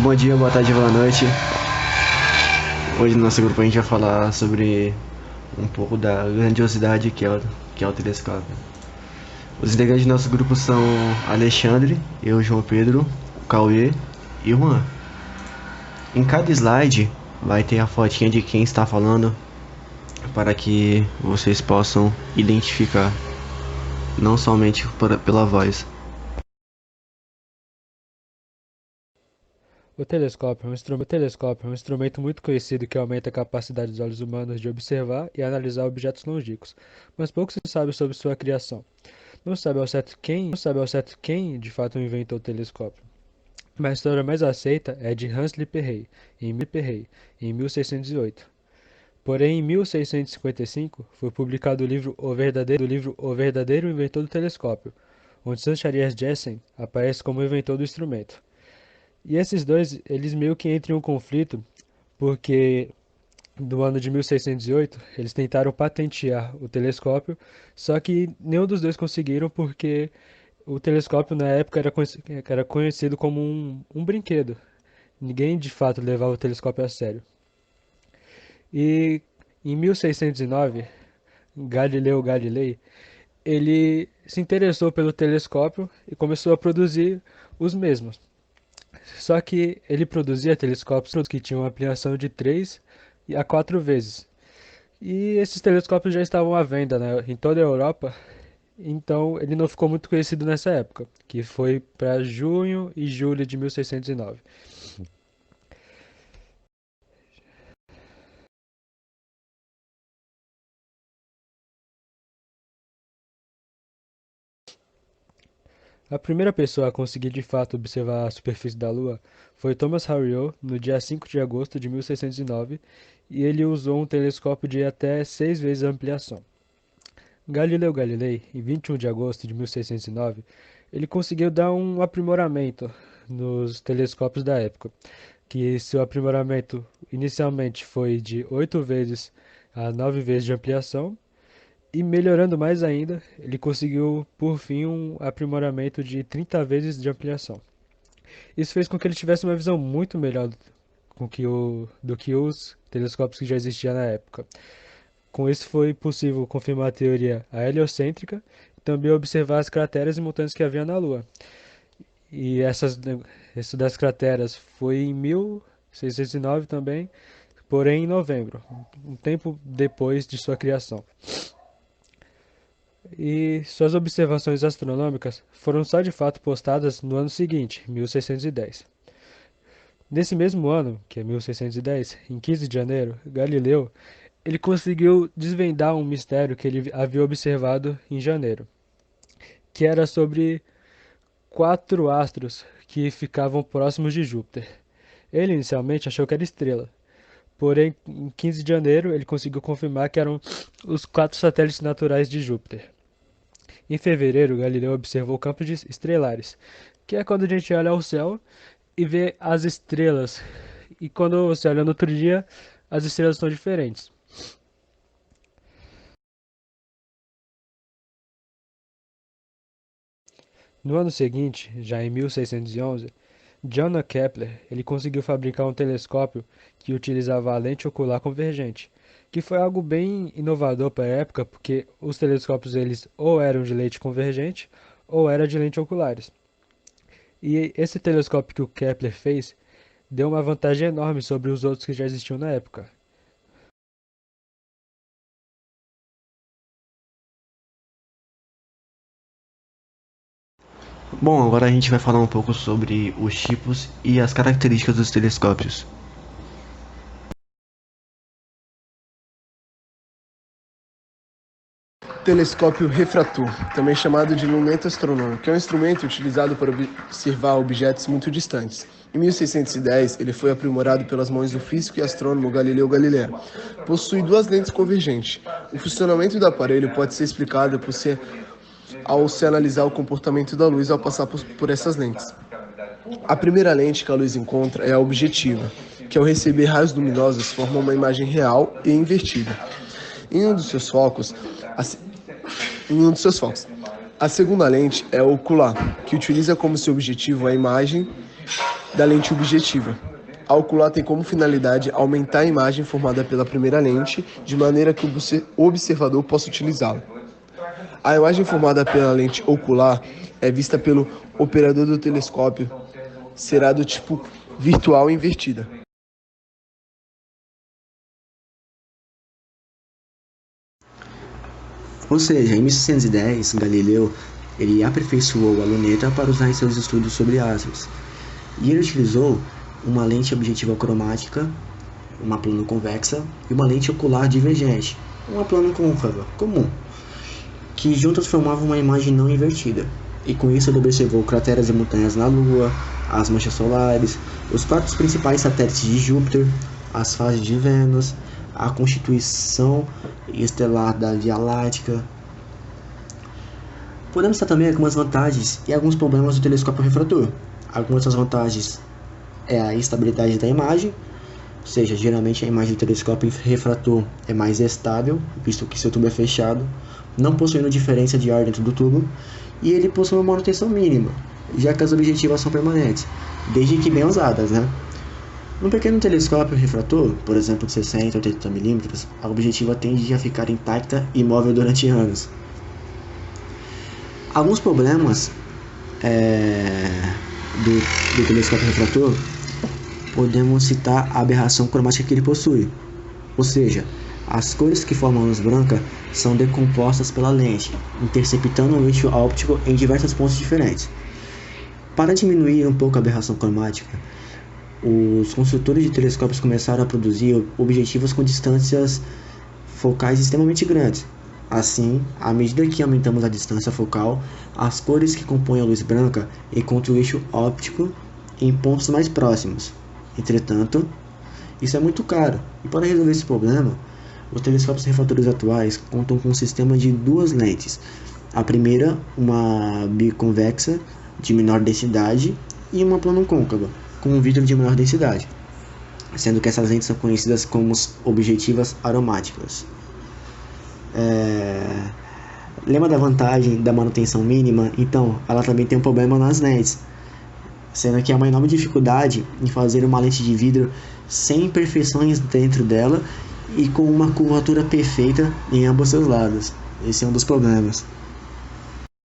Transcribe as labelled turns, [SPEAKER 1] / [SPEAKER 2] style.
[SPEAKER 1] Bom dia, boa tarde, boa noite. Hoje no nosso grupo a gente vai falar sobre um pouco da grandiosidade que é o telescópio. Os integrantes do nosso grupo são Alexandre, eu, João Pedro, o Cauê e o Juan. Em cada slide vai ter a fotinha de quem está falando para que vocês possam identificar, não somente pela voz.
[SPEAKER 2] O telescópio é um instrumento muito conhecido que aumenta a capacidade dos olhos humanos de observar e analisar objetos longínquos, mas pouco se sabe sobre sua criação. Não sabe ao certo quem de fato inventou o telescópio. Mas a história mais aceita é de Hans Lippershey, em 1608. Porém, em 1655, foi publicado o verdadeiro Inventor do Telescópio, onde Sancharias Jessen aparece como inventor do instrumento. E esses dois, eles meio que entram em um conflito, porque no ano de 1608 eles tentaram patentear o telescópio, só que nenhum dos dois conseguiram porque o telescópio na época era conhecido como um brinquedo. Ninguém de fato levava o telescópio a sério. E em 1609, Galileu Galilei, ele se interessou pelo telescópio e começou a produzir os mesmos. Só que ele produzia telescópios que tinham ampliação de 3 a 4 vezes. E esses telescópios já estavam à venda, né, em toda a Europa, então ele não ficou muito conhecido nessa época, que foi para junho e julho de 1609. A primeira pessoa a conseguir de fato observar a superfície da Lua foi Thomas Harriot no dia 5 de agosto de 1609, e ele usou um telescópio de até 6 vezes a ampliação. Galileu Galilei, em 21 de agosto de 1609, ele conseguiu dar um aprimoramento nos telescópios da época, que seu aprimoramento inicialmente foi de 8 vezes a 9 vezes de ampliação, e melhorando mais ainda, ele conseguiu por fim um aprimoramento de 30 vezes de ampliação. Isso fez com que ele tivesse uma visão muito melhor do que os telescópios que já existiam na época. Com isso foi possível confirmar a teoria heliocêntrica e também observar as crateras e montanhas que havia na Lua. E isso das crateras foi em 1609 também, porém em novembro, um tempo depois de sua criação. E suas observações astronômicas foram só de fato postadas no ano seguinte, 1610. Nesse mesmo ano, que é 1610, em 15 de janeiro, Galileu ele conseguiu desvendar um mistério que ele havia observado em janeiro, que era sobre 4 astros que ficavam próximos de Júpiter. Ele inicialmente achou que era estrela, porém, em 15 de janeiro, ele conseguiu confirmar que eram os 4 satélites naturais de Júpiter. Em fevereiro, Galileu observou campos estelares, que é quando a gente olha ao céu e vê as estrelas. E quando você olha no outro dia, as estrelas são diferentes. No ano seguinte, já em 1611, John Kepler ele conseguiu fabricar um telescópio que utilizava a lente ocular convergente, que foi algo bem inovador para a época, porque os telescópios eles ou eram de lente convergente ou era de lente oculares. E esse telescópio que o Kepler fez deu uma vantagem enorme sobre os outros que já existiam na época.
[SPEAKER 1] Bom, agora a gente vai falar um pouco sobre os tipos e as características dos telescópios.
[SPEAKER 3] Telescópio refrator, também chamado de luneta astronômica, é um instrumento utilizado para observar objetos muito distantes. Em 1610, ele foi aprimorado pelas mãos do físico e astrônomo Galileu Galilei. Possui 2 lentes convergentes. O funcionamento do aparelho pode ser explicado ao se analisar o comportamento da luz ao passar por essas lentes. A primeira lente que a luz encontra é a objetiva, que ao receber raios luminosos forma uma imagem real e invertida. Em um dos seus focos, a segunda lente é a ocular, que utiliza como seu objetivo a imagem da lente objetiva. A ocular tem como finalidade aumentar a imagem formada pela primeira lente, de maneira que o observador possa utilizá-la. A imagem formada pela lente ocular é vista pelo operador do telescópio, será do tipo virtual invertida.
[SPEAKER 1] Ou seja, em 1610, Galileu ele aperfeiçoou a luneta para usar em seus estudos sobre astros. E ele utilizou uma lente objetiva cromática, uma plano convexa, e uma lente ocular divergente, uma plano côncava comum, que juntas formavam uma imagem não invertida. E com isso ele observou crateras e montanhas na Lua, as manchas solares, os quatro principais satélites de Júpiter, as fases de Vênus, a constituição estelar da Via Láctea. Podemos citar também algumas vantagens e alguns problemas do telescópio refrator. Algumas das vantagens é a estabilidade da imagem, ou seja, geralmente a imagem do telescópio refrator é mais estável, visto que seu tubo é fechado, não possuindo diferença de ar dentro do tubo, e ele possui uma manutenção mínima, já que as objetivas são permanentes, desde que bem usadas, né? Num pequeno telescópio refrator, por exemplo de 60 ou 80 mm, a objetiva tende a ficar intacta e imóvel durante anos. Alguns problemas do telescópio refrator, podemos citar a aberração cromática que ele possui, ou seja, as cores que formam a luz branca são decompostas pela lente, interceptando o eixo óptico em diversos pontos diferentes. Para diminuir um pouco a aberração cromática, os construtores de telescópios começaram a produzir objetivos com distâncias focais extremamente grandes. Assim, à medida que aumentamos a distância focal, as cores que compõem a luz branca encontram o eixo óptico em pontos mais próximos. Entretanto, isso é muito caro, e para resolver esse problema, os telescópios refratores atuais contam com um sistema de duas lentes. A primeira, uma biconvexa de menor densidade, e uma plano côncava, com um vidro de menor densidade, sendo que essas lentes são conhecidas como objetivas aromáticas. Lembra da vantagem da manutenção mínima? Então, ela também tem um problema nas lentes, sendo que há uma enorme dificuldade em fazer uma lente de vidro sem imperfeições dentro dela e com uma curvatura perfeita em ambos seus lados. Esse é um dos problemas.